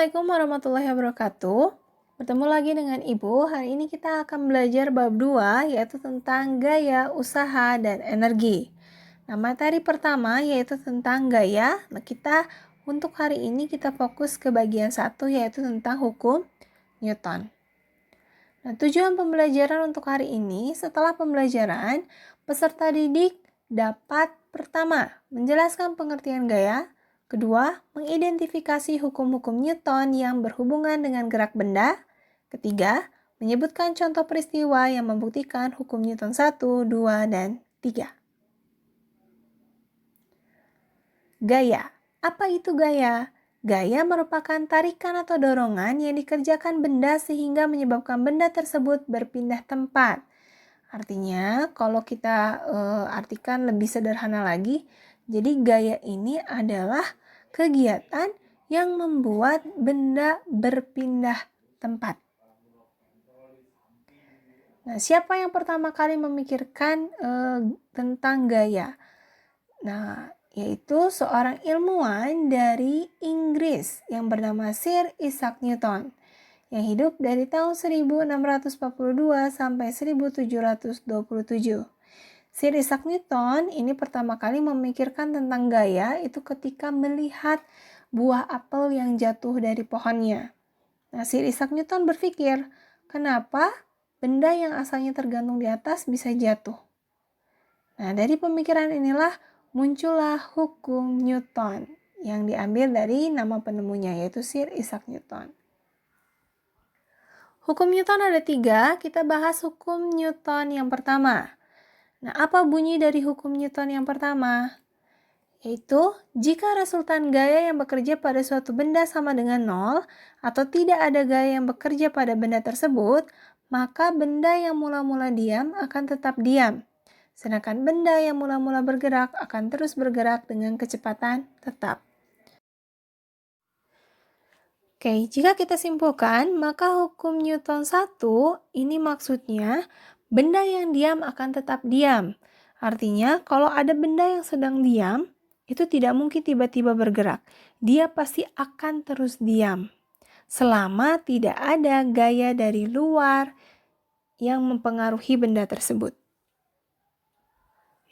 Assalamualaikum warahmatullahi wabarakatuh. Bertemu lagi dengan Ibu. Hari ini kita akan belajar bab 2 yaitu tentang gaya, usaha, dan energi. Nah, materi pertama yaitu tentang gaya. Nah, untuk hari ini kita fokus ke bagian 1 yaitu tentang hukum Newton. Nah, tujuan pembelajaran untuk hari ini, setelah pembelajaran, peserta didik dapat pertama, menjelaskan pengertian gaya. Kedua, mengidentifikasi hukum-hukum Newton yang berhubungan dengan gerak benda. Ketiga, menyebutkan contoh peristiwa yang membuktikan hukum Newton 1, 2, dan 3. Gaya. Apa itu gaya? Gaya merupakan tarikan atau dorongan yang dikerjakan benda sehingga menyebabkan benda tersebut berpindah tempat. Artinya, kalau kita artikan lebih sederhana lagi, jadi gaya ini adalah kegiatan yang membuat benda berpindah tempat. Nah, siapa yang pertama kali memikirkan tentang gaya? Nah, yaitu seorang ilmuwan dari Inggris yang bernama Sir Isaac Newton, yang hidup dari tahun 1642 sampai 1727. Sir Isaac Newton ini pertama kali memikirkan tentang gaya itu ketika melihat buah apel yang jatuh dari pohonnya. Nah, Sir Isaac Newton berpikir, kenapa benda yang asalnya tergantung di atas bisa jatuh? Nah, dari pemikiran inilah muncullah hukum Newton yang diambil dari nama penemunya yaitu Sir Isaac Newton. Hukum Newton ada 3, kita bahas hukum Newton yang pertama. Nah, apa bunyi dari hukum Newton yang pertama? Yaitu, jika resultan gaya yang bekerja pada suatu benda sama dengan 0, atau tidak ada gaya yang bekerja pada benda tersebut, maka benda yang mula-mula diam akan tetap diam. Sedangkan benda yang mula-mula bergerak akan terus bergerak dengan kecepatan tetap. Oke, jika kita simpulkan, maka hukum Newton 1 ini maksudnya benda yang diam akan tetap diam. Artinya, kalau ada benda yang sedang diam, itu tidak mungkin tiba-tiba bergerak. Dia pasti akan terus diam. Selama tidak ada gaya dari luar yang mempengaruhi benda tersebut.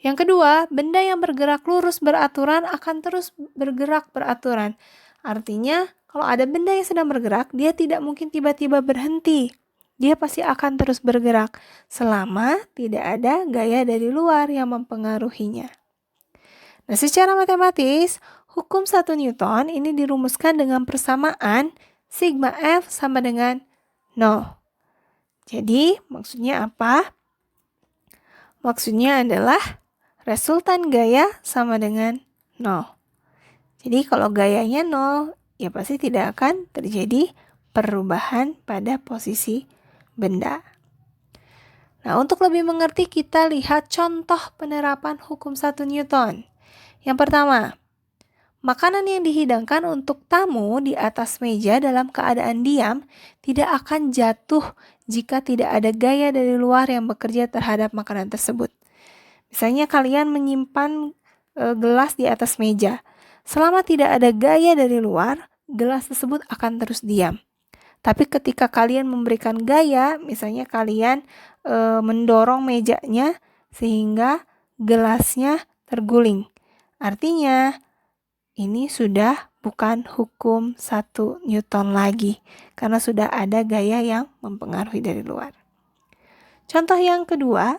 Yang kedua, benda yang bergerak lurus beraturan akan terus bergerak beraturan. Artinya, kalau ada benda yang sedang bergerak, dia tidak mungkin tiba-tiba berhenti. Dia pasti akan terus bergerak selama tidak ada gaya dari luar yang mempengaruhinya. Nah, secara matematis, hukum 1 Newton ini dirumuskan dengan persamaan sigma F sama dengan 0. Jadi, maksudnya apa? Maksudnya adalah resultan gaya sama dengan 0. Jadi kalau gayanya 0, ya pasti tidak akan terjadi perubahan pada posisi benda. Nah, untuk lebih mengerti kita lihat contoh penerapan hukum 1 Newton. Yang pertama, makanan yang dihidangkan untuk tamu di atas meja dalam keadaan diam tidak akan jatuh jika tidak ada gaya dari luar yang bekerja terhadap makanan tersebut. Misalnya kalian menyimpan gelas di atas meja. Selama tidak ada gaya dari luar, gelas tersebut akan terus diam. Tapi ketika kalian memberikan gaya, misalnya kalian mendorong mejanya sehingga gelasnya terguling. Artinya, ini sudah bukan hukum 1 Newton lagi, karena sudah ada gaya yang mempengaruhi dari luar. Contoh yang kedua,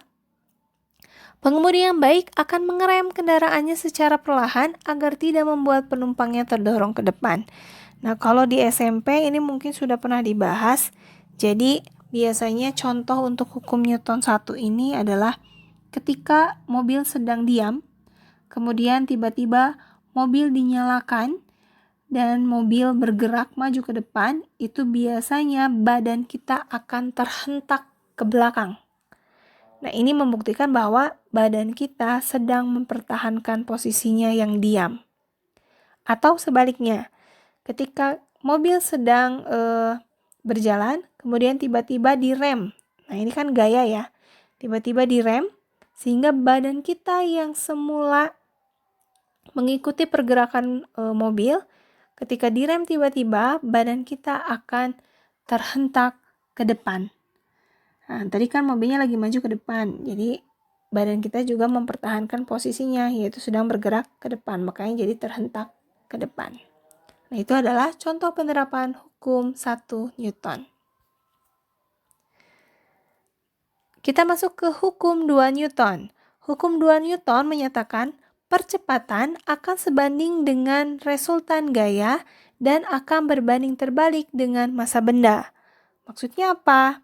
pengemudi yang baik akan mengerem kendaraannya secara perlahan agar tidak membuat penumpangnya terdorong ke depan. Nah, kalau di SMP ini mungkin sudah pernah dibahas. Jadi, biasanya contoh untuk hukum Newton 1 ini adalah ketika mobil sedang diam, kemudian tiba-tiba mobil dinyalakan dan mobil bergerak maju ke depan, itu biasanya badan kita akan terhentak ke belakang. Nah, ini membuktikan bahwa badan kita sedang mempertahankan posisinya yang diam. Atau sebaliknya, ketika mobil sedang berjalan, kemudian tiba-tiba direm. Nah, ini kan gaya ya. Tiba-tiba direm, sehingga badan kita yang semula mengikuti pergerakan mobil, ketika direm tiba-tiba, badan kita akan terhentak ke depan. Nah, tadi kan mobilnya lagi maju ke depan, jadi badan kita juga mempertahankan posisinya, yaitu sedang bergerak ke depan, makanya jadi terhentak ke depan. Nah, itu adalah contoh penerapan hukum 1 Newton. Kita masuk ke hukum 2 Newton. Hukum 2 Newton menyatakan percepatan akan sebanding dengan resultan gaya dan akan berbanding terbalik dengan massa benda. Maksudnya apa?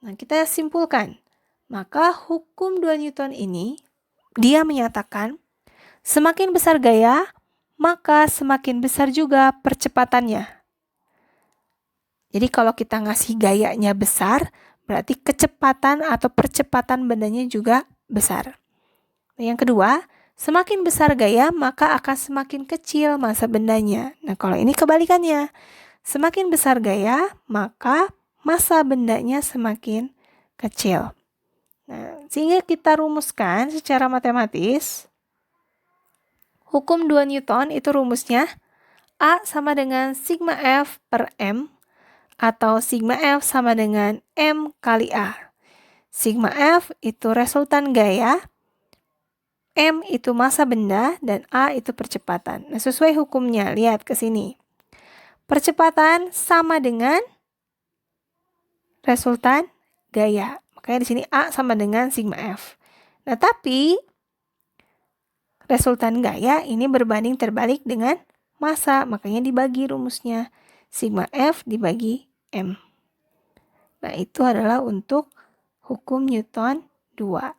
Nah, kita simpulkan. Maka hukum 2 Newton ini, dia menyatakan semakin besar gaya, maka semakin besar juga percepatannya. Jadi kalau kita ngasih gayanya besar, berarti kecepatan atau percepatan bendanya juga besar. Yang kedua, semakin besar gaya, maka akan semakin kecil massa bendanya. Nah, kalau ini kebalikannya. Semakin besar gaya, maka massa bendanya semakin kecil. Nah, sehingga kita rumuskan secara matematis, hukum 2 Newton itu rumusnya A sama dengan sigma F per M, atau sigma F sama dengan M kali A. Sigma F itu resultan gaya, M itu massa benda, dan A itu percepatan. Nah, sesuai hukumnya, lihat ke sini. Percepatan sama dengan resultan gaya. Makanya di sini A sama dengan sigma F. Nah, tapi resultan gaya ini berbanding terbalik dengan massa, makanya dibagi rumusnya. Sigma F dibagi M. Nah, itu adalah untuk hukum Newton 2.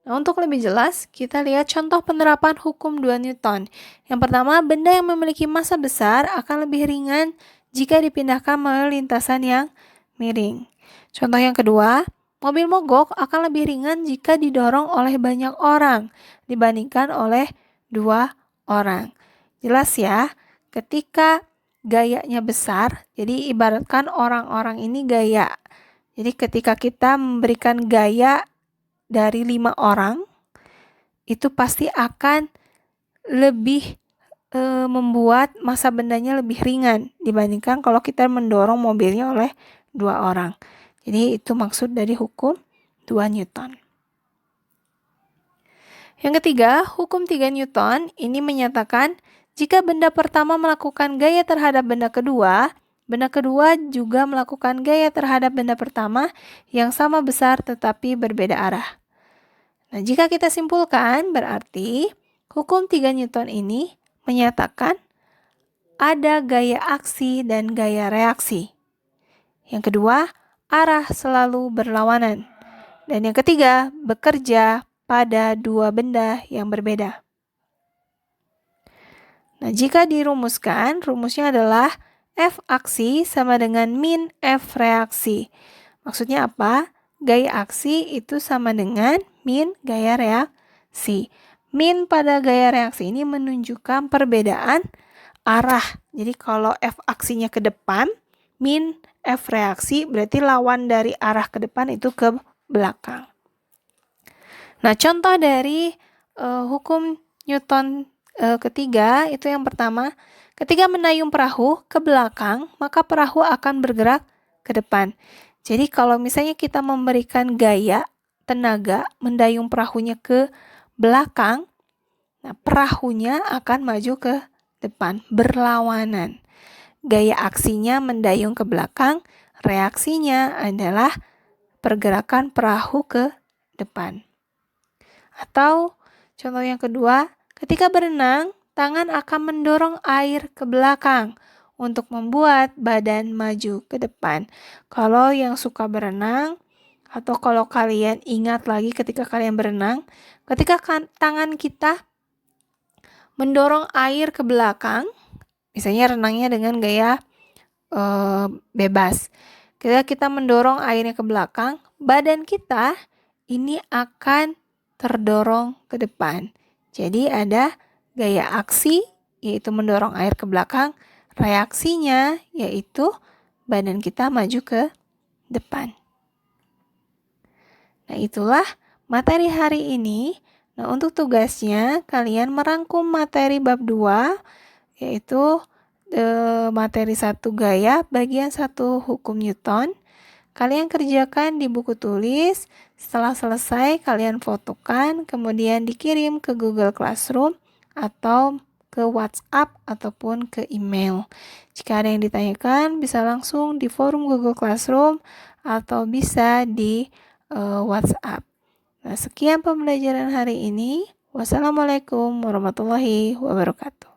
Nah, untuk lebih jelas, kita lihat contoh penerapan hukum 2 Newton. Yang pertama, benda yang memiliki massa besar akan lebih ringan jika dipindahkan melalui lintasan yang miring. Contoh yang kedua, mobil mogok akan lebih ringan jika didorong oleh banyak orang dibandingkan oleh 2 orang. Jelas ya, ketika gayanya besar, jadi ibaratkan orang-orang ini gaya. Jadi ketika kita memberikan gaya dari 5 orang, itu pasti akan lebih membuat massa bendanya lebih ringan dibandingkan kalau kita mendorong mobilnya oleh 2 orang. Jadi itu maksud dari hukum 2 Newton. Yang ketiga, hukum 3 Newton ini menyatakan jika benda pertama melakukan gaya terhadap benda kedua juga melakukan gaya terhadap benda pertama yang sama besar tetapi berbeda arah. Nah, jika kita simpulkan, berarti hukum 3 Newton ini menyatakan ada gaya aksi dan gaya reaksi. Yang kedua, arah selalu berlawanan. Dan yang ketiga, bekerja pada 2 benda yang berbeda. Nah, jika dirumuskan, rumusnya adalah F aksi sama dengan min F reaksi. Maksudnya apa? Gaya aksi itu sama dengan min gaya reaksi. Min pada gaya reaksi ini menunjukkan perbedaan arah. Jadi kalau F aksinya ke depan, min F reaksi berarti lawan dari arah ke depan itu ke belakang. Nah, contoh dari hukum Newton ketiga itu yang pertama, ketika mendayung perahu ke belakang, maka perahu akan bergerak ke depan. Jadi kalau misalnya kita memberikan gaya tenaga mendayung perahunya ke belakang, nah perahunya akan maju ke depan, berlawanan. Gaya aksinya mendayung ke belakang, reaksinya adalah pergerakan perahu ke depan. Atau contoh yang kedua, ketika berenang, tangan akan mendorong air ke belakang untuk membuat badan maju ke depan. Kalau yang suka berenang, atau kalau kalian ingat lagi ketika kalian berenang, ketika tangan kita mendorong air ke belakang, misalnya renangnya dengan gaya bebas. Ketika kita mendorong airnya ke belakang, badan kita ini akan terdorong ke depan. Jadi ada gaya aksi, yaitu mendorong air ke belakang. Reaksinya, yaitu badan kita maju ke depan. Nah, itulah materi hari ini. Nah, untuk tugasnya, kalian merangkum materi bab 2 yaitu materi 1 gaya bagian 1 hukum Newton. Kalian kerjakan di buku tulis, setelah selesai kalian fotokan, kemudian dikirim ke Google Classroom atau ke WhatsApp ataupun ke email. Jika ada yang ditanyakan, bisa langsung di forum Google Classroom atau bisa di WhatsApp. Nah, sekian pembelajaran hari ini. Wassalamualaikum warahmatullahi wabarakatuh.